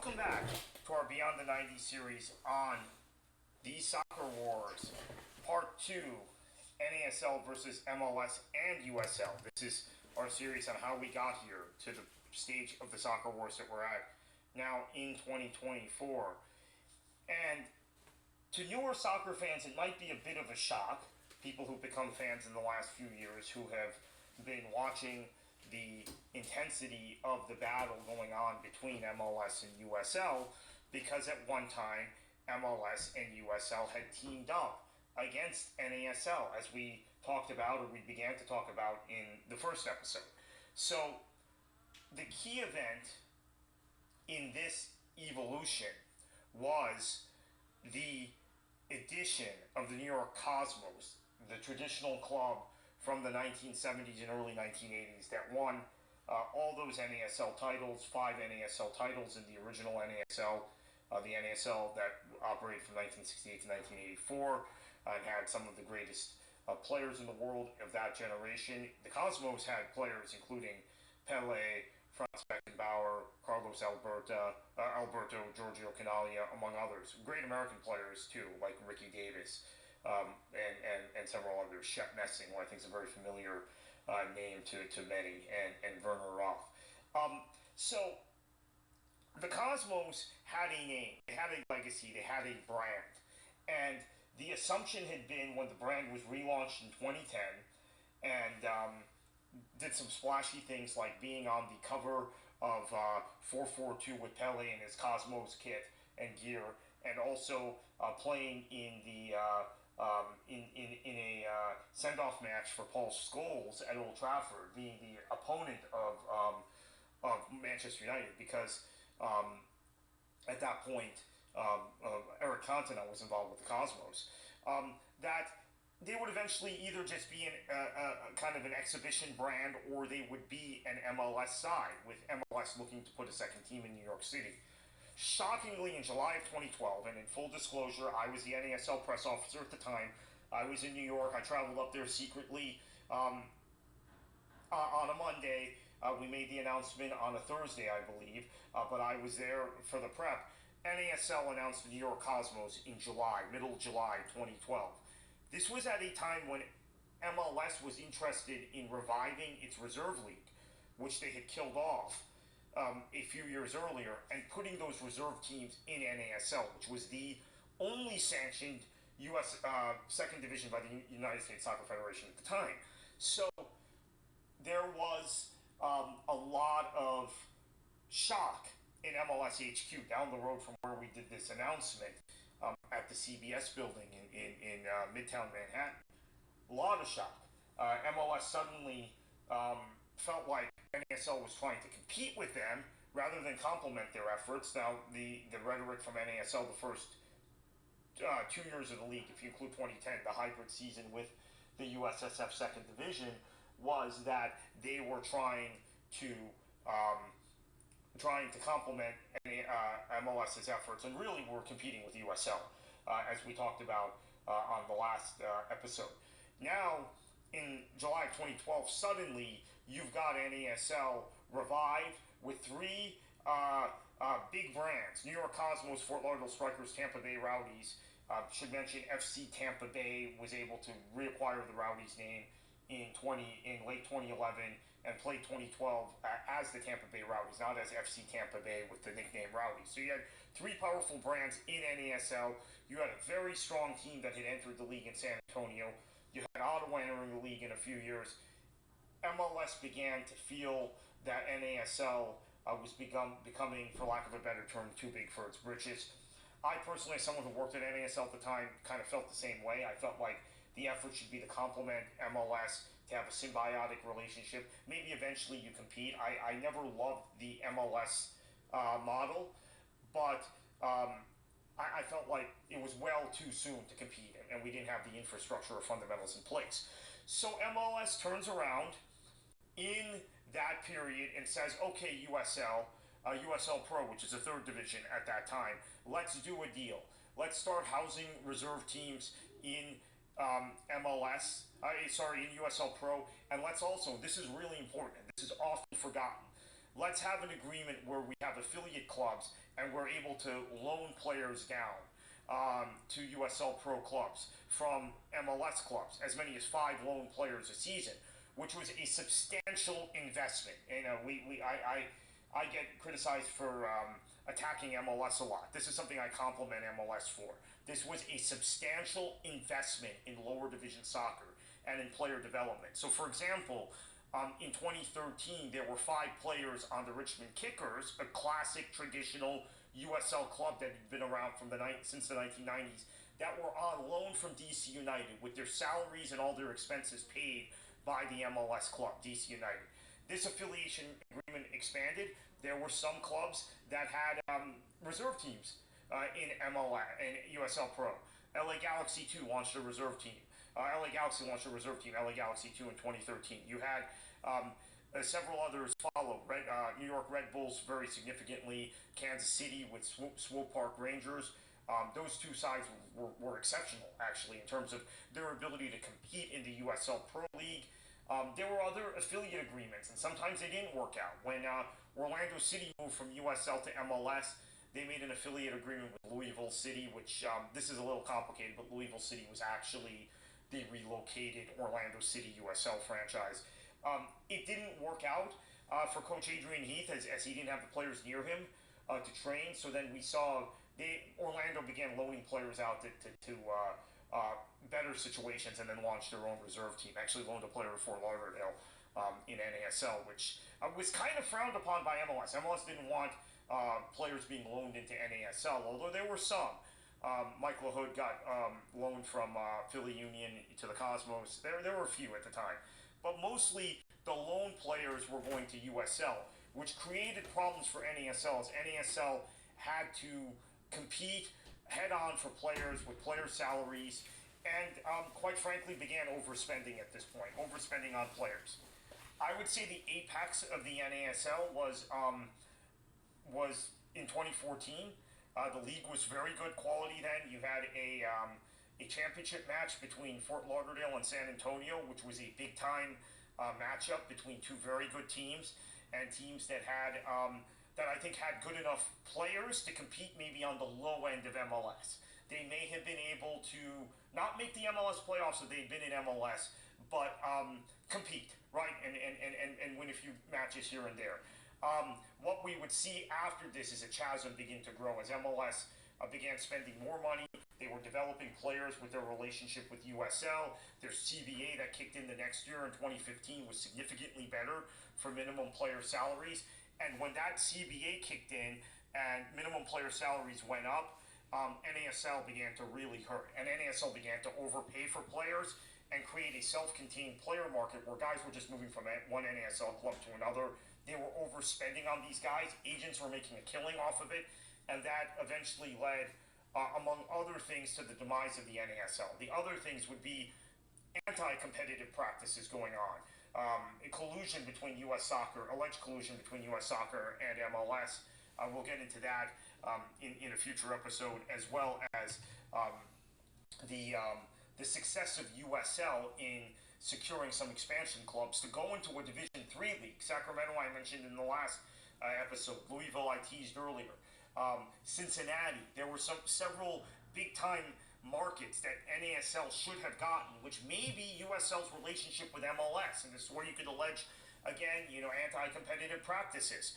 Welcome back to our Beyond the 90s series on the Soccerwarz, Part 2, NASl versus MLS and USL. This is our series on how we got here to the stage of the Soccerwarz that we're at now in 2024. And to newer soccer fans, it might be a bit of a shock. People who've become fans in the last few years who have been watching the intensity of the battle going on between MLS and USL, because at one time MLS and USL had teamed up against NASl, as we talked about, or we began to talk about in the first episode. So the key event in this evolution was the addition of the New York Cosmos, the traditional club from the 1970s and early 1980s that won all those NASl titles, 5 NASl titles in the original NASl, the NASl that operated from 1968 to 1984, and had some of the greatest players in the world of that generation. The Cosmos had players including Pele, Franz Beckenbauer, Carlos Alberto, Giorgio Canaglia, among others. Great American players too, like Ricky Davis, and several others. Shep Messing, who I think is a very familiar name to many, and Werner Roth. So the Cosmos had a name, they had a legacy, they had a brand. And the assumption had been, when the brand was relaunched in 2010 and did some splashy things like being on the cover of 442 with Pele in his Cosmos kit and gear, and also playing in the in a send-off match for Paul Scholes at Old Trafford, being the opponent of Manchester United, because at that point Eric Cantona was involved with the Cosmos, that they would eventually either just be a kind of an exhibition brand, or they would be an MLS side, with MLS looking to put a second team in New York City. Shockingly, in July of 2012, and in full disclosure, I was the NASl press officer at the time. I was in New York. I traveled up there secretly on a Monday. We made the announcement on a Thursday, I believe, but I was there for the prep. NASl announced the New York Cosmos in July, middle July 2012. This was at a time when MLS was interested in reviving its reserve league, which they had killed off a few years earlier, and putting those reserve teams in NASl, which was the only sanctioned U.S. Second Division by the United States Soccer Federation at the time. So there was a lot of shock in MLS HQ down the road from where we did this announcement at the CBS building in Midtown Manhattan. A lot of shock. MLS suddenly felt like NASl was trying to compete with them rather than complement their efforts. Now, the rhetoric from NASl the first 2 years of the league, if you include 2010, the hybrid season with the USSF Second Division, was that they were trying to complement MLS's efforts, and really were competing with USL, as we talked about on the last episode. Now, in July of 2012, suddenly you've got NASl revived with 3 big brands: New York Cosmos, Fort Lauderdale Strikers, Tampa Bay Rowdies. Should mention FC Tampa Bay was able to reacquire the Rowdies name in late 2011 and played 2012 as the Tampa Bay Rowdies, not as FC Tampa Bay with the nickname Rowdies. So you had 3 powerful brands in NASl. You had a very strong team that had entered the league in San Antonio. You had Ottawa entering the league in a few years. MLS began to feel that NASl was becoming, for lack of a better term, too big for its britches. I personally, as someone who worked at NASl at the time, kind of felt the same way. I felt like the effort should be to complement MLS, to have a symbiotic relationship. Maybe eventually you compete. I never loved the MLS model, but I felt like it was well too soon to compete, and we didn't have the infrastructure or fundamentals in place. So MLS turns around in that period and says, okay, USL Pro, which is a third division at that time, let's do a deal. Let's start housing reserve teams in in USL Pro, and let's also, this is really important, and this is often forgotten, let's have an agreement where we have affiliate clubs and we're able to loan players down to USL Pro clubs from MLS clubs, as many as 5 loan players a season, which was a substantial investment. I get criticized for attacking MLS a lot. This is something I compliment MLS for. This was a substantial investment in lower division soccer and in player development. So, for example, in 2013, there were 5 players on the Richmond Kickers, a classic traditional USL club that had been around since the 1990s, that were on loan from DC United with their salaries and all their expenses paid by the MLS club, DC United. This affiliation agreement expanded. There were some clubs that had reserve teams in MLS and USL Pro. LA Galaxy 2 launched a reserve team. LA Galaxy launched a reserve team, LA Galaxy 2 in 2013. You had several others follow. New York Red Bulls very significantly, Kansas City with Swope Park Rangers. Those 2 sides were exceptional, actually, in terms of their ability to compete in the USL Pro League. There were other affiliate agreements, and sometimes they didn't work out. When Orlando City moved from USL to MLS, they made an affiliate agreement with Louisville City, which this is a little complicated, but Louisville City was actually the relocated Orlando City USL franchise. It didn't work out for Coach Adrian Heath as he didn't have the players near him to train. So then we saw Orlando began loaning players out to better situations and then launched their own reserve team. Actually loaned a player to Fort Lauderdale in NASL, which was kind of frowned upon by MLS. MLS didn't want players being loaned into NASL, although there were some. Mike LaHood got loaned from Philly Union to the Cosmos. There were a few at the time. But mostly the loan players were going to USL, which created problems for NASL, as NASL had to compete head-on for players with player salaries and, quite frankly, began overspending at this point, overspending on players. I would say the apex of the NASL was in 2014. The league was very good quality then. You had a championship match between Fort Lauderdale and San Antonio, which was a big-time matchup between 2 very good teams and teams that had that I think had good enough players to compete maybe on the low end of MLS. They may have been able to not make the MLS playoffs if they'd been in MLS, but compete, right, and win a few matches here and there. What we would see after this is a chasm begin to grow as MLS began spending more money. They were developing players with their relationship with USL. Their CBA that kicked in the next year in 2015 was significantly better for minimum player salaries. And when that CBA kicked in and minimum player salaries went up, NASL began to really hurt. And NASL began to overpay for players and create a self-contained player market where guys were just moving from one NASL club to another. They were overspending on these guys. Agents were making a killing off of it. And that eventually led, among other things, to the demise of the NASL. The other things would be anti-competitive practices going on. Collusion between U.S. Soccer, alleged collusion between U.S. Soccer and MLS. We'll get into that in a future episode, as well as the success of USL in securing some expansion clubs to go into a Division III league. Sacramento, I mentioned in the last episode. Louisville, I teased earlier. Cincinnati. There were several big-time markets that NASL should have gotten, which may be USL's relationship with MLS, and this is where you could allege, again, anti-competitive practices.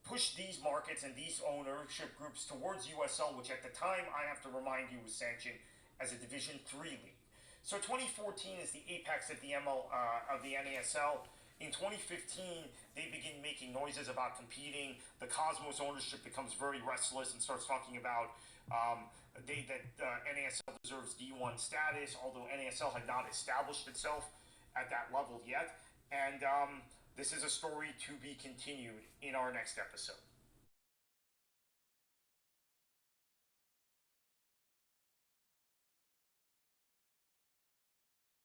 Push these markets and these ownership groups towards USL, which at the time, I have to remind you, was sanctioned as a Division III league. So 2014 is the apex of the NASL. In 2015, they begin making noises about competing. The Cosmos ownership becomes very restless and starts talking about that NASL deserves D1 status, although NASL had not established itself at that level yet. And this is a story to be continued in our next episode.